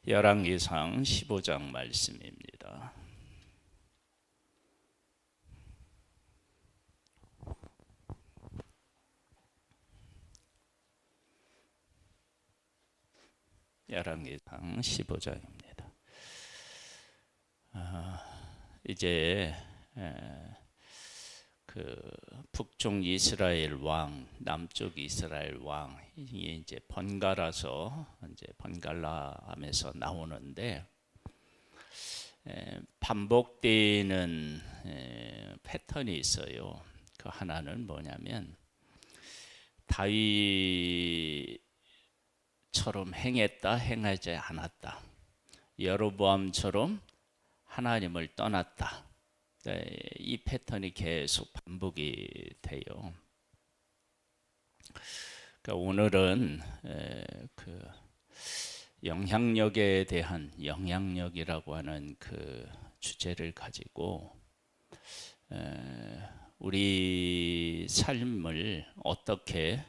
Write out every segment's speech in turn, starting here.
열왕기상 15장 말씀입니다. 열왕기상 15장입니다. 이제 그 북쪽 이스라엘 왕, 남쪽 이스라엘 왕 이게 이제 번갈아서 이제 번갈아하면서 나오는데 반복되는 패턴이 있어요. 그 하나는 뭐냐면 다윗처럼 행했다, 행하지 않았다. 여로보암처럼 하나님을 떠났다. 이 패턴이 계속 반복이 돼요. 그러니까 오늘은 그 영향력에 대한 영향력이라고 하는 그 주제를 가지고 우리 삶을 어떻게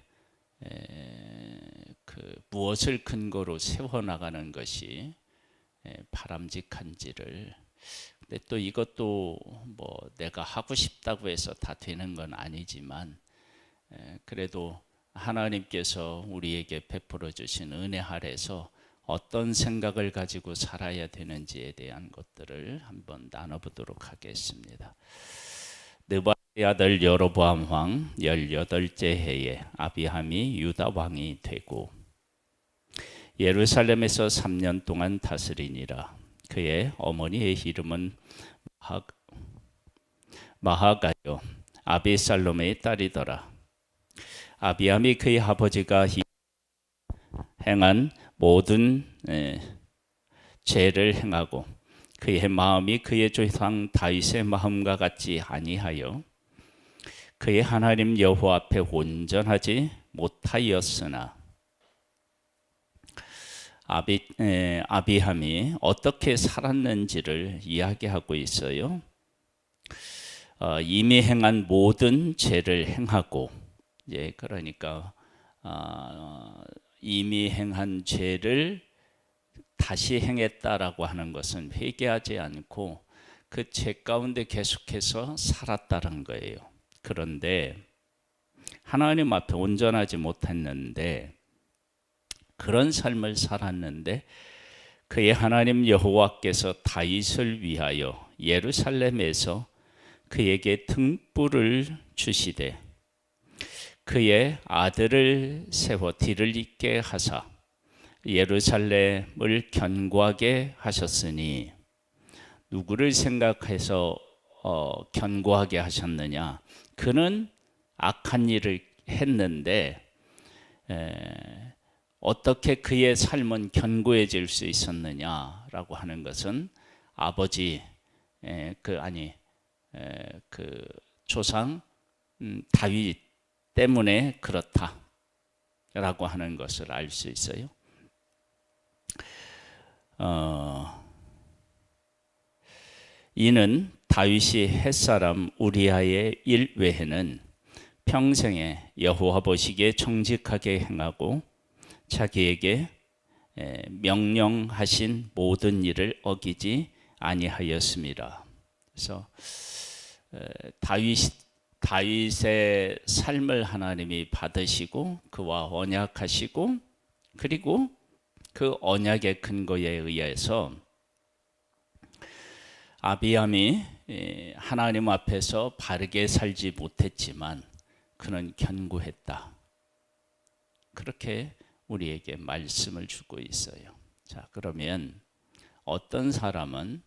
그 무엇을 근거로 세워나가는 것이 바람직한지를. 근데 또 이것도 뭐 내가 하고 싶다고 해서 다 되는 건 아니지만 그래도 하나님께서 우리에게 베풀어 주신 은혜 아래서 어떤 생각을 가지고 살아야 되는지에 대한 것들을 한번 나눠보도록 하겠습니다. 느바의 아들 여로보암 왕 18째 해에 아비함이 유다 왕이 되고 예루살렘에서 3년 동안 다스리니라. 그의 어머니의 이름은 마하가요 아비살롬의 딸이더라. 아비함이 그의 아버지가 행한 모든 죄를 행하고 그의 마음이 그의 조상 다윗의 마음과 같지 아니하여 그의 하나님 여호와 앞에 온전하지 못하였으나 아비함이 어떻게 살았는지를 이야기하고 있어요. 이미 행한 모든 죄를 행하고, 그러니까 이미 행한 죄를 다시 행했다라고 하는 것은 회개하지 않고 그 죄 가운데 계속해서 살았다는 거예요. 그런데 하나님 앞에 온전하지 못했는데 그런 삶을 살았는데 그의 하나님 여호와께서 다윗을 위하여 예루살렘에서 그에게 등불을 주시되 그의 아들을 세워 뒤를 잇게 하사 예루살렘을 견고하게 하셨으니 누구를 생각해서 견고하게 하셨느냐? 그는 악한 일을 했는데 어떻게 그의 삶은 견고해질 수 있었느냐라고 하는 것은 아버지 그 조상 다윗 때문에 그렇다라고 하는 것을 알 수 있어요. 이는 다윗이 햇사람 우리아의 일 외에는 평생에 여호와 보시기에 정직하게 행하고 자기에게 명령하신 모든 일을 어기지 아니하였습니다. 그래서 다윗의 삶을 하나님이 받으시고 그와 언약하시고 그리고 그 언약의 근거에 의해서 아비함이 하나님 앞에서 바르게 살지 못했지만 그는 견고했다. 그렇게 우리에게 말씀을 주고 있어요. 자, 그러면 어떤 사람은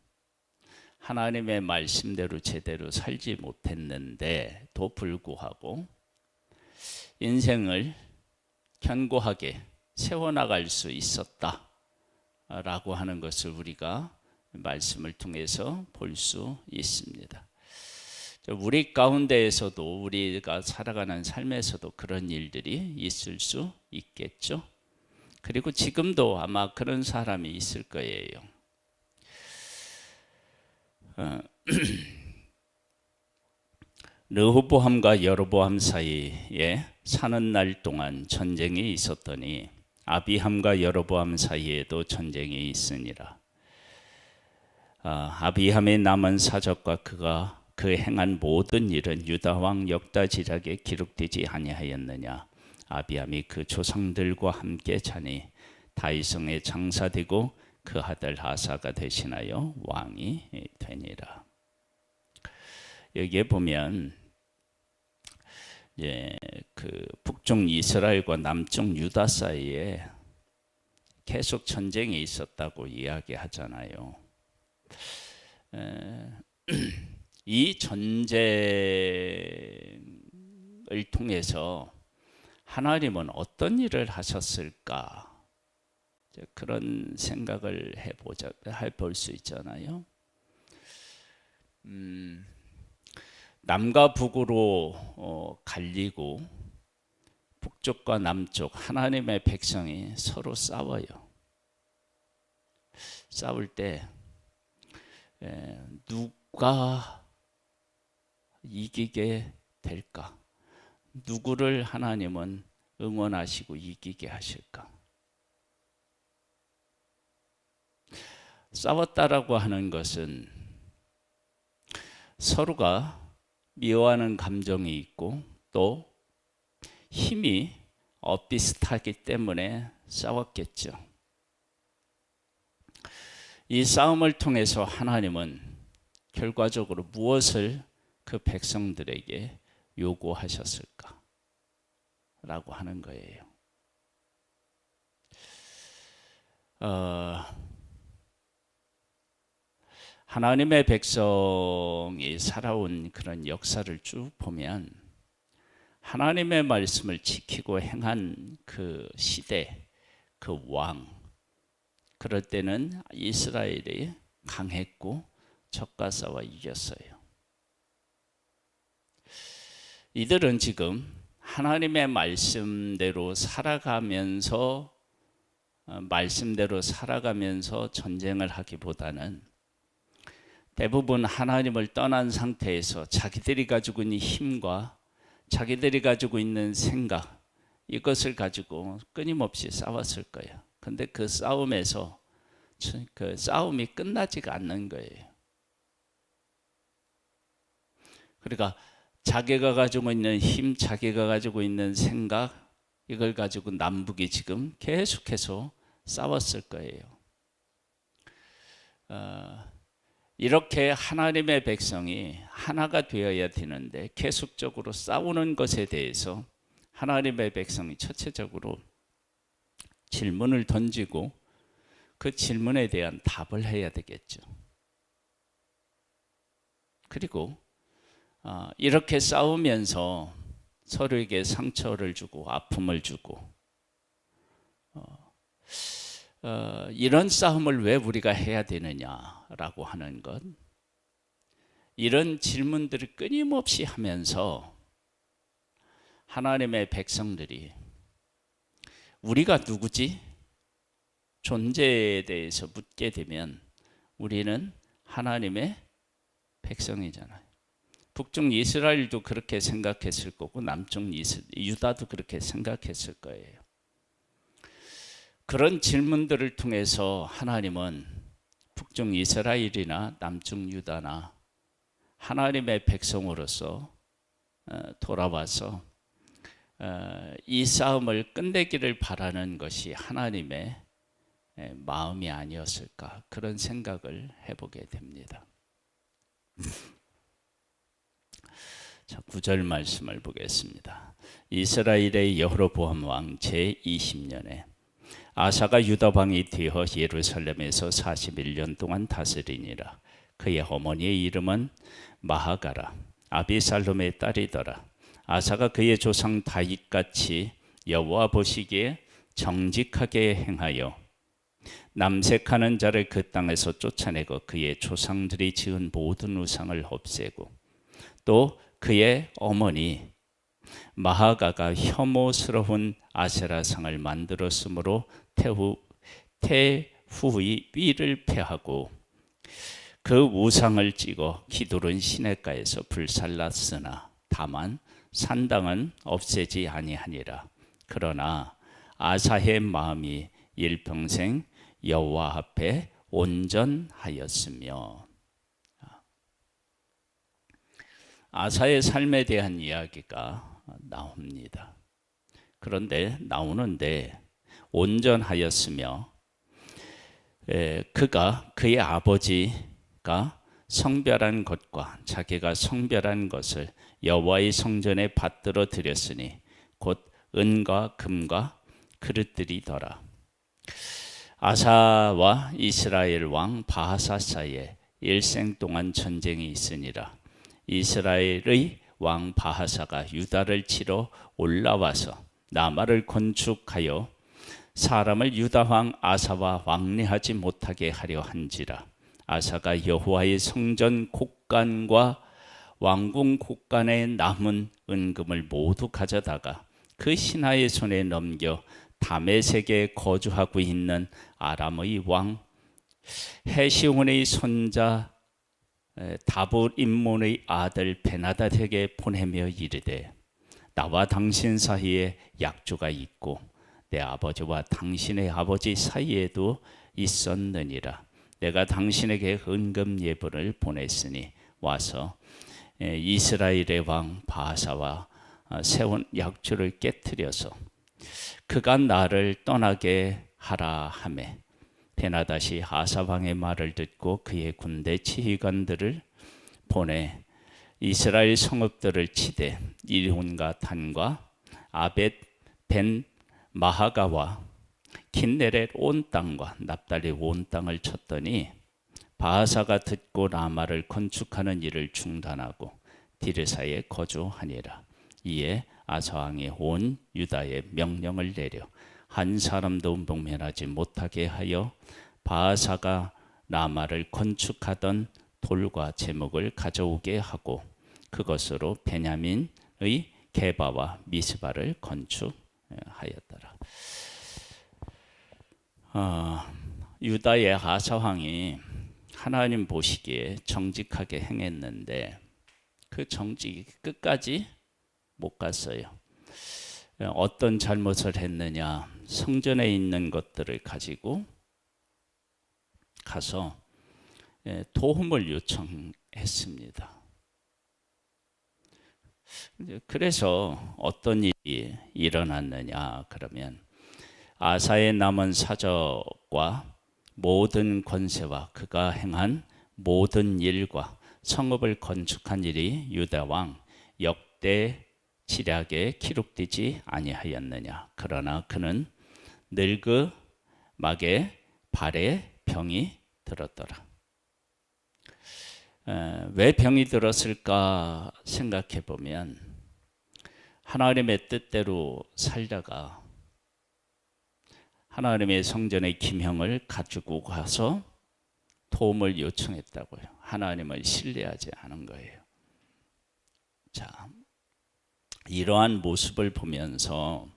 하나님의 말씀대로 제대로 살지 못했는데도 불구하고 인생을 견고하게 세워나갈 수 있었다라고 하는 것을 우리가 말씀을 통해서 볼 수 있습니다. 우리 가운데에서도 우리가 살아가는 삶에서도 그런 일들이 있을 수 있겠죠. 그리고 지금도 아마 그런 사람이 있을 거예요. 르호보암과 여로보암 사이에 사는 날 동안 전쟁이 있었더니 아비함과 여로보암 사이에도 전쟁이 있으니라. 아비함의 남은 사적과 그가 그 행한 모든 일은 유다 왕 역다지략에 기록되지 아니하였느냐. 아비함이 그 조상들과 함께 자니 다윗성에 장사되고 그 아들 아사가 대신하여 왕이 되니라. 여기에 보면 그 북쪽 이스라엘과 남쪽 유다 사이에 계속 전쟁이 있었다고 이야기하잖아요. 이 전쟁을 통해서 하나님은 어떤 일을 하셨을까? 그런 생각을 해볼 수 있잖아요. 남과 북으로 갈리고 북쪽과 남쪽 하나님의 백성이 서로 싸워요. 싸울 때 누가 이기게 될까? 누구를 하나님은 응원하시고 이기게 하실까? 싸웠다라고 하는 것은 서로가 미워하는 감정이 있고 또 힘이 비슷하기 때문에 싸웠겠죠. 이 싸움을 통해서 하나님은 결과적으로 무엇을 그 백성들에게 요구하셨을까? 라고 하는 거예요. 하나님의 백성이 살아온 그런 역사를 쭉 보면 하나님의 말씀을 지키고 행한 그 시대, 그 왕, 그럴 때는 이스라엘이 강했고 적과 싸워 이겼어요. 이들은 지금 하나님의 말씀대로 살아가면서 전쟁을 하기보다는 대부분 하나님을 떠난 상태에서 자기들이 가지고 있는 힘과 자기들이 가지고 있는 생각, 이것을 가지고 끊임없이 싸웠을 거예요. 근데 그 싸움에서 그 싸움이 끝나지가 않는 거예요. 그러니까 자기가 가지고 있는 힘, 자기가 가지고 있는 생각, 이걸 가지고 남북이 지금 계속해서 싸웠을 거예요. 이렇게 하나님의 백성이 하나가 되어야 되는데 계속적으로 싸우는 것에 대해서 하나님의 백성이 첫째적으로 질문을 던지고 그 질문에 대한 답을 해야 되겠죠. 그리고 이렇게 싸우면서 서로에게 상처를 주고 아픔을 주고 이런 싸움을 왜 우리가 해야 되느냐라고 하는 것, 이런 질문들을 끊임없이 하면서 하나님의 백성들이 우리가 누구지? 존재에 대해서 묻게 되면 우리는 하나님의 백성이잖아요. 북쪽 이스라엘도 그렇게 생각했을 거고 남쪽 유다도 그렇게 생각했을 거예요. 그런 질문들을 통해서 하나님은 북쪽 이스라엘이나 남쪽 유다나 하나님의 백성으로서 돌아와서 이 싸움을 끝내기를 바라는 것이 하나님의 마음이 아니었을까, 그런 생각을 해보게 됩니다. 자, 9절 말씀을 보겠습니다. 이스라엘의 여로보암 왕 제20년에 아사가 유다 왕이 되어 예루살렘에서 41년 동안 다스리니라. 그의 어머니의 이름은 마하가라, 아비살롬의 딸이더라. 아사가 그의 조상 다윗같이 여호와 보시기에 정직하게 행하여 남색하는 자를 그 땅에서 쫓아내고 그의 조상들이 지은 모든 우상을 없애고, 또 그의 어머니 마하가가 혐오스러운 아세라상을 만들었으므로 태후의 위를 폐하고 그 우상을 찍어 기두른 시냇가에서 불살랐으나 다만 산당은 없애지 아니하니라. 그러나 아사의 마음이 일평생 여호와 앞에 온전하였으며. 아사의 삶에 대한 이야기가 나옵니다. 그런데 나오는데 온전하였으며, 그가 그의 아버지가 성별한 것과 자기가 성별한 것을 여호와의 성전에 받들어 드렸으니 곧 은과 금과 그릇들이더라. 아사와 이스라엘 왕 바하사 사이에 일생 동안 전쟁이 있으니라. 이스라엘의 왕 바하사가 유다를 치러 올라와서 라마를 건축하여 사람을 유다 왕 아사와 왕래하지 못하게 하려 한지라. 아사가 여호와의 성전 곡간과 왕궁 곡간에 남은 은금을 모두 가져다가 그 신하의 손에 넘겨 다메섹에 거주하고 있는 아람의 왕 헤시온의 손자 다봇임몬의 아들 베나닷에게 보내며 이르되, 나와 당신 사이에 약조가 있고 내 아버지와 당신의 아버지 사이에도 있었느니라. 내가 당신에게 은금 예물을 보냈으니 와서 이스라엘의 왕 바하사와 세운 약조를 깨뜨려서 그가 나를 떠나게 하라 하매, 베나닷이 아사 왕의 말을 듣고 그의 군대 지휘관들을 보내 이스라엘 성읍들을 치되 이론과 단과 아벳 벤 마하가와 킨네렛 온 땅과 납달리 온 땅을 쳤더니, 바하사가 듣고 라마를 건축하는 일을 중단하고 디르사에 거주하니라. 이에 아사 왕이 온 유다에 명령을 내려 한 사람도 목면하지 못하게 하여 바하사가 라마를 건축하던 돌과 제목을 가져오게 하고 그것으로 베냐민의 게바와 미스바를 건축하였더라. 유다의 아사 왕이 하나님 보시기에 정직하게 행했는데 그 정직이 끝까지 못 갔어요. 어떤 잘못을 했느냐? 성전에 있는 것들을 가지고 가서 도움을 요청했습니다. 그래서 어떤 일이 일어났느냐 그러면, 아사의 남은 사적과 모든 권세와 그가 행한 모든 일과 성읍을 건축한 일이 유다 왕 역대 지략에 기록되지 아니하였느냐. 그러나 그는 늙음막에 발에 병이 들었더라. 왜 병이 들었을까 생각해 보면, 하나님의 뜻대로 살다가 하나님의 성전의 기명을 가지고 가서 도움을 요청했다고요. 하나님을 신뢰하지 않은 거예요. 자, 이러한 모습을 보면서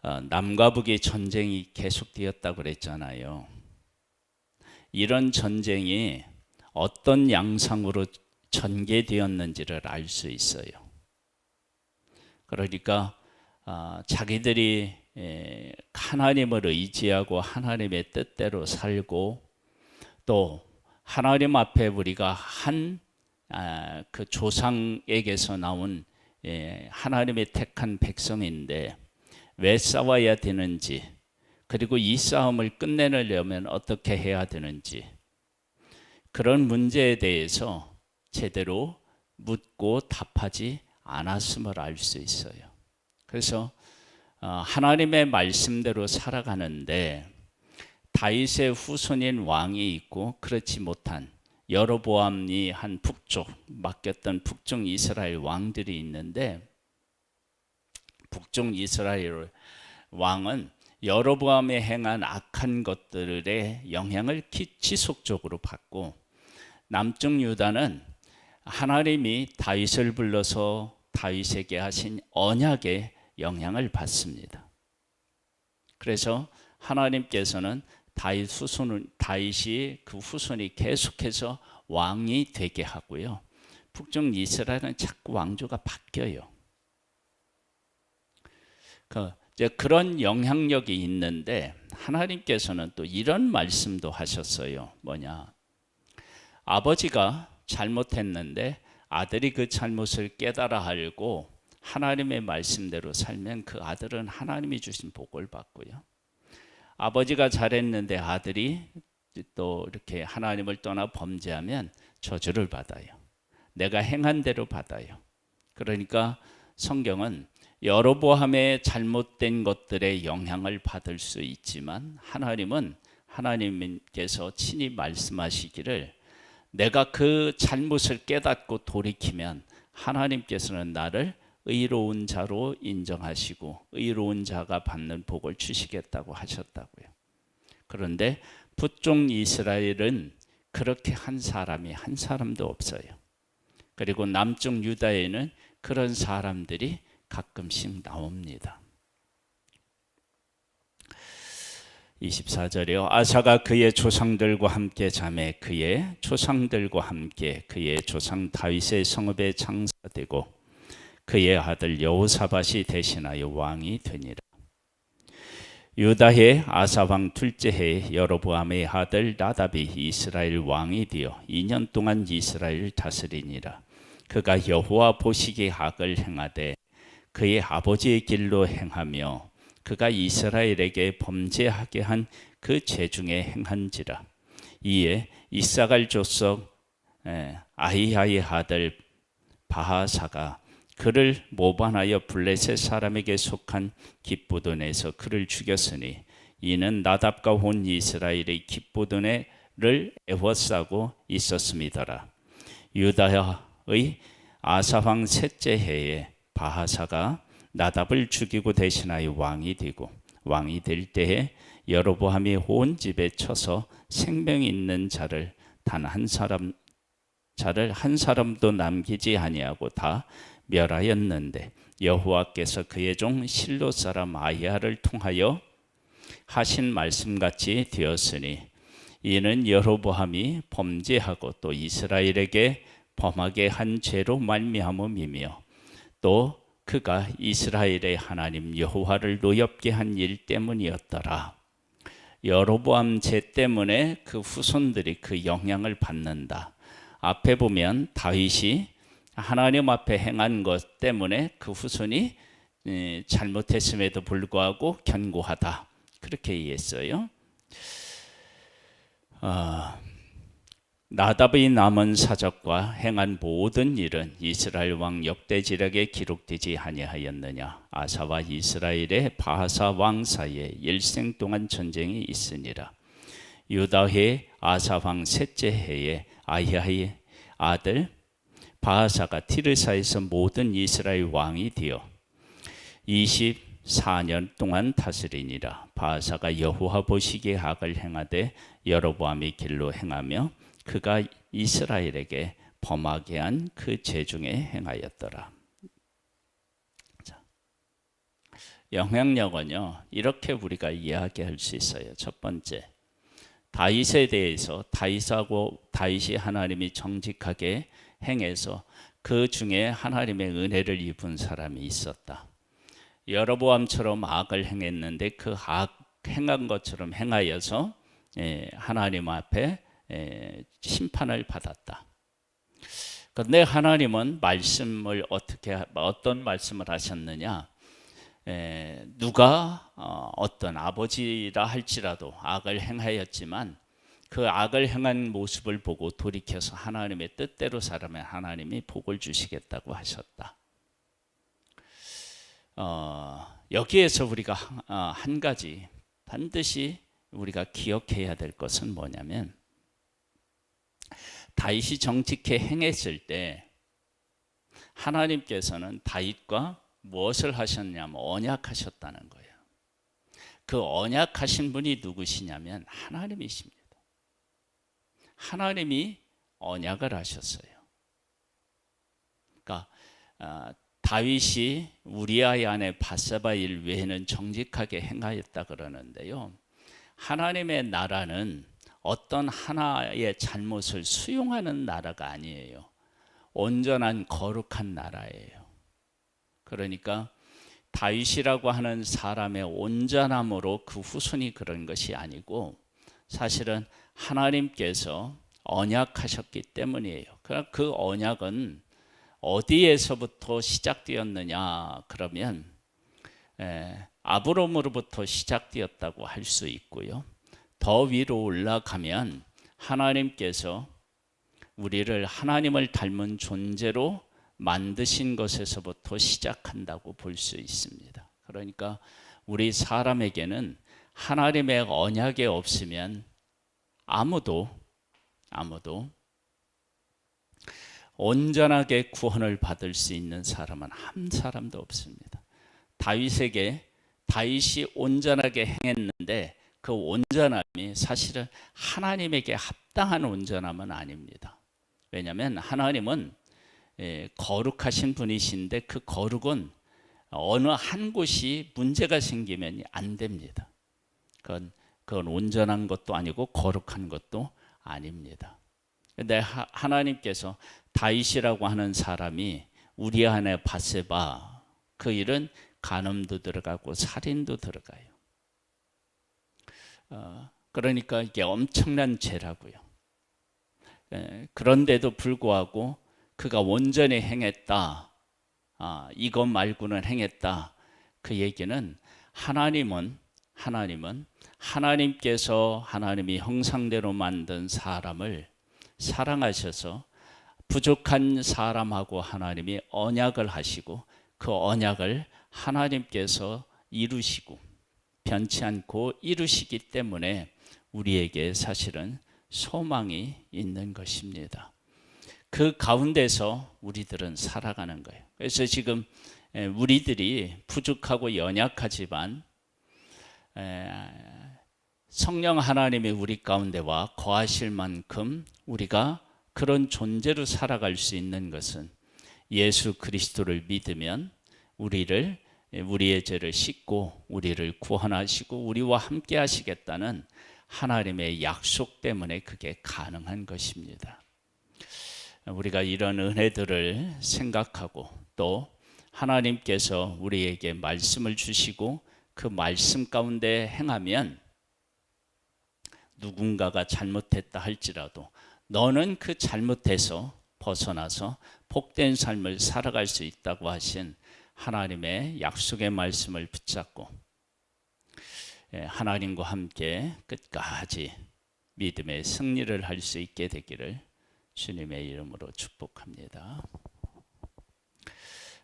남과 북의 전쟁이 계속되었다고 그랬잖아요. 이런 전쟁이 어떤 양상으로 전개되었는지를 알 수 있어요. 그러니까 자기들이 하나님을 의지하고 하나님의 뜻대로 살고, 또 하나님 앞에 우리가 한 그 조상에게서 나온 하나님의 택한 백성인데 왜 싸워야 되는지, 그리고 이 싸움을 끝내려면 어떻게 해야 되는지, 그런 문제에 대해서 제대로 묻고 답하지 않았음을 알 수 있어요. 그래서 하나님의 말씀대로 살아가는데 다윗의 후손인 왕이 있고 그렇지 못한 여로보암이 한 북쪽 맡겼던 북쪽 이스라엘 왕들이 있는데, 북쪽 이스라엘 왕은 여로보암이 행한 악한 것들의 영향을 지속적으로 받고, 남쪽 유다는 하나님이 다윗을 불러서 다윗에게 하신 언약의 영향을 받습니다. 그래서 하나님께서는 다윗이 그 후손이 계속해서 왕이 되게 하고요. 북쪽 이스라엘은 자꾸 왕조가 바뀌어요. 그 이제 그런 영향력이 있는데 하나님께서는 또 이런 말씀도 하셨어요. 뭐냐? 아버지가 잘못했는데 아들이 그 잘못을 깨달아 알고 하나님의 말씀대로 살면 그 아들은 하나님이 주신 복을 받고요. 아버지가 잘했는데 아들이 또 이렇게 하나님을 떠나 범죄하면 저주를 받아요. 내가 행한 대로 받아요. 그러니까 성경은 여로보암의 잘못된 것들의 영향을 받을 수 있지만 하나님께서 친히 말씀하시기를 내가 그 잘못을 깨닫고 돌이키면 하나님께서는 나를 의로운 자로 인정하시고 의로운 자가 받는 복을 주시겠다고 하셨다고요. 그런데 북쪽 이스라엘은 그렇게 한 사람이 한 사람도 없어요. 그리고 남쪽 유다에는 그런 사람들이 가끔씩 나옵니다. 24절이요. 아사가 그의 조상들과 함께 자매 그의 조상들과 함께 그의 조상 다윗의 성읍에 장사되고 그의 아들 여호사밧이 대신하여 왕이 되니라. 유다의 아사 왕 둘째 해에 여로보암의 아들 나답이 이스라엘 왕이 되어 2년 동안 이스라엘을 다스리니라. 그가 여호와 보시기에 악을 행하되 그의 아버지의 길로 행하며 그가 이스라엘에게 범죄하게 한 그 죄 중에 행한지라. 이에 이사갈 족속 아히야의 아들 바하사가 그를 모반하여 블레셋 사람에게 속한 기브돈에서 그를 죽였으니 이는 나답과 온 이스라엘의 기브돈을 애워싸고 있었음이더라. 유다의 아사 왕 셋째 해에 바하사가 나답을 죽이고 대신하여 왕이 되고 왕이 될 때에 여로보암이 온 집에 쳐서 생명 있는 자를 단 한 사람도 남기지 아니하고 다 멸하였는데 여호와께서 그의 종 실로 사람 아히야를 통하여 하신 말씀같이 되었으니 이는 여로보암이 범죄하고 또 이스라엘에게 범하게 한 죄로 말미암음이며 또 그가 이스라엘의 하나님 여호와를 노엽게 한 일 때문이었더라. 여로보암 죄 때문에 그 후손들이 그 영향을 받는다. 앞에 보면 다윗이 하나님 앞에 행한 것 때문에 그 후손이 잘못했음에도 불구하고 견고하다. 그렇게 이해했어요. 나답의 남은 사적과 행한 모든 일은 이스라엘 왕 역대지략에 기록되지 아니하였느냐. 아사와 이스라엘의 바하사 왕 사이에 일생 동안 전쟁이 있으니라. 유다의 아사 왕 셋째 해에 아히야의 아들 바하사가 티르사에서 모든 이스라엘 왕이 되어 24년 동안 다스리니라. 바하사가 여호와 보시기에 악을 행하되 여로보암의 길로 행하며 그가 이스라엘에게 범하게 한 그 죄 중에 행하였더라. 자, 영향력은요 이렇게 우리가 이야기할 수 있어요. 첫 번째, 다윗에 대해서 다윗이 하나님이 정직하게 행해서 그 중에 하나님의 은혜를 입은 사람이 있었다. 여로보암처럼 악을 행했는데 그 악 행한 것처럼 행하여서 하나님 앞에 심판을 받았다. 그런데 하나님은 어떤 말씀을 하셨느냐? 누가 어떤 아버지라 할지라도 악을 행하였지만 그 악을 행한 모습을 보고 돌이켜서 하나님의 뜻대로 살아면 하나님이 복을 주시겠다고 하셨다. 여기에서 우리가 한 가지 반드시 우리가 기억해야 될 것은 뭐냐면 다윗이 정직히 행했을 때 하나님께서는 다윗과 무엇을 하셨냐면 언약하셨다는 거예요. 그 언약하신 분이 누구시냐면 하나님이십니다. 하나님이 언약을 하셨어요. 그러니까 다윗이 우리아의 아내 밧세바 일 외에는 정직하게 행하였다 그러는데요. 하나님의 나라는 어떤 하나의 잘못을 수용하는 나라가 아니에요. 온전한 거룩한 나라예요. 그러니까 다윗이라고 하는 사람의 온전함으로 그 후손이 그런 것이 아니고 사실은 하나님께서 언약하셨기 때문이에요. 그러나 그 언약은 어디에서부터 시작되었느냐 그러면 아브람으로부터 시작되었다고 할 수 있고요. 더 위로 올라가면 하나님께서 우리를 하나님을 닮은 존재로 만드신 것에서부터 시작한다고 볼 수 있습니다. 그러니까 우리 사람에게는 하나님의 언약이 없으면 아무도 온전하게 구원을 받을 수 있는 사람은 한 사람도 없습니다. 다윗이 온전하게 행했는데 그 온전함이 사실은 하나님에게 합당한 온전함은 아닙니다. 왜냐하면 하나님은 거룩하신 분이신데 그 거룩은 어느 한 곳이 문제가 생기면 안 됩니다. 그건 온전한 것도 아니고 거룩한 것도 아닙니다. 근데 하나님께서 다윗이라고 하는 사람이 우리아 안에 바세바, 그 일은 간음도 들어가고 살인도 들어가요. 그러니까 이게 엄청난 죄라고요. 그런데도 불구하고 그가 온전히 행했다, 이것 말고는 행했다, 그 얘기는 하나님께서 하나님이 형상대로 만든 사람을 사랑하셔서 부족한 사람하고 하나님이 언약을 하시고 그 언약을 하나님께서 이루시고 변치 않고 이루시기 때문에 우리에게 사실은 소망이 있는 것입니다. 그 가운데서 우리들은 살아가는 거예요. 그래서 지금 우리들이 부족하고 연약하지만 성령 하나님이 우리 가운데 와 거하실 만큼 우리가 그런 존재로 살아갈 수 있는 것은 예수 그리스도를 믿으면 우리의 죄를 씻고 우리를 구원하시고 우리와 함께 하시겠다는 하나님의 약속 때문에 그게 가능한 것입니다. 우리가 이런 은혜들을 생각하고 또 하나님께서 우리에게 말씀을 주시고 그 말씀 가운데 행하면 누군가가 잘못했다 할지라도 너는 그 잘못에서 벗어나서 복된 삶을 살아갈 수 있다고 하신 하나님의 약속의 말씀을 붙잡고 하나님과 함께 끝까지 믿음의 승리를 할 수 있게 되기를 주님의 이름으로 축복합니다.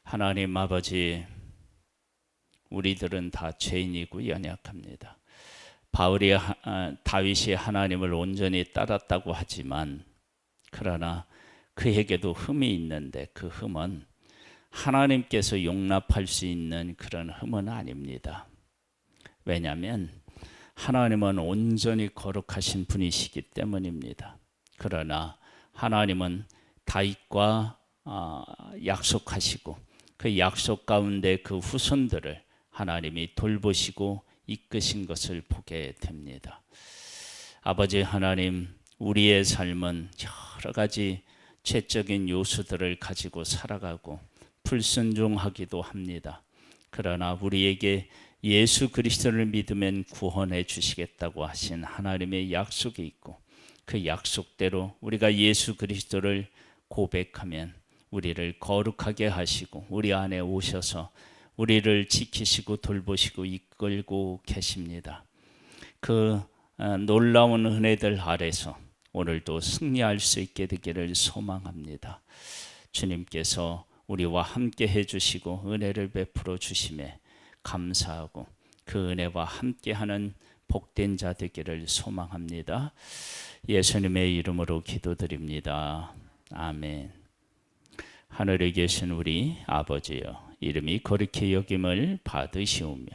하나님 아버지, 우리들은 다 죄인이고 연약합니다. 다윗이 하나님을 온전히 따랐다고 하지만 그러나 그에게도 흠이 있는데 그 흠은 하나님께서 용납할 수 있는 그런 흠은 아닙니다. 왜냐하면 하나님은 온전히 거룩하신 분이시기 때문입니다. 그러나 하나님은 다윗과 약속하시고 그 약속 가운데 그 후손들을 하나님이 돌보시고 이끄신 것을 보게 됩니다. 아버지 하나님, 우리의 삶은 여러 가지 죄적인 요소들을 가지고 살아가고 불순종하기도 합니다. 그러나 우리에게 예수 그리스도를 믿으면 구원해 주시겠다고 하신 하나님의 약속이 있고 그 약속대로 우리가 예수 그리스도를 고백하면 우리를 거룩하게 하시고 우리 안에 오셔서 우리를 지키시고 돌보시고 이끌고 계십니다. 그 놀라운 은혜들 아래서 오늘도 승리할 수 있게 되기를 소망합니다. 주님께서 우리와 함께 해주시고 은혜를 베풀어 주심에 감사하고 그 은혜와 함께하는 복된 자 되기를 소망합니다. 예수님의 이름으로 기도드립니다. 아멘. 하늘에 계신 우리 아버지여, 이름이 거룩히 여김을 받으시오며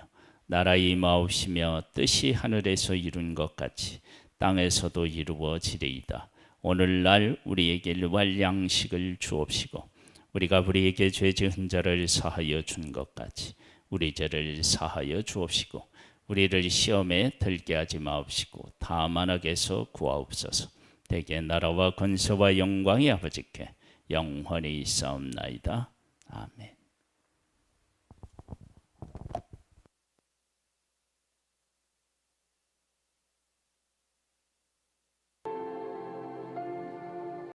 나라의 임하옵시며 뜻이 하늘에서 이룬 것 같이 땅에서도 이루어지리이다. 오늘날 우리에게 일용할 양식을 주옵시고 우리가 우리에게 죄 지은 자를 사하여 준 것 같이 우리 죄를 사하여 주옵시고 우리를 시험에 들게 하지 마옵시고 다만 악에서 구하옵소서. 대개 나라와 권세와 영광이 아버지께 영원히 있사옵나이다. 아멘.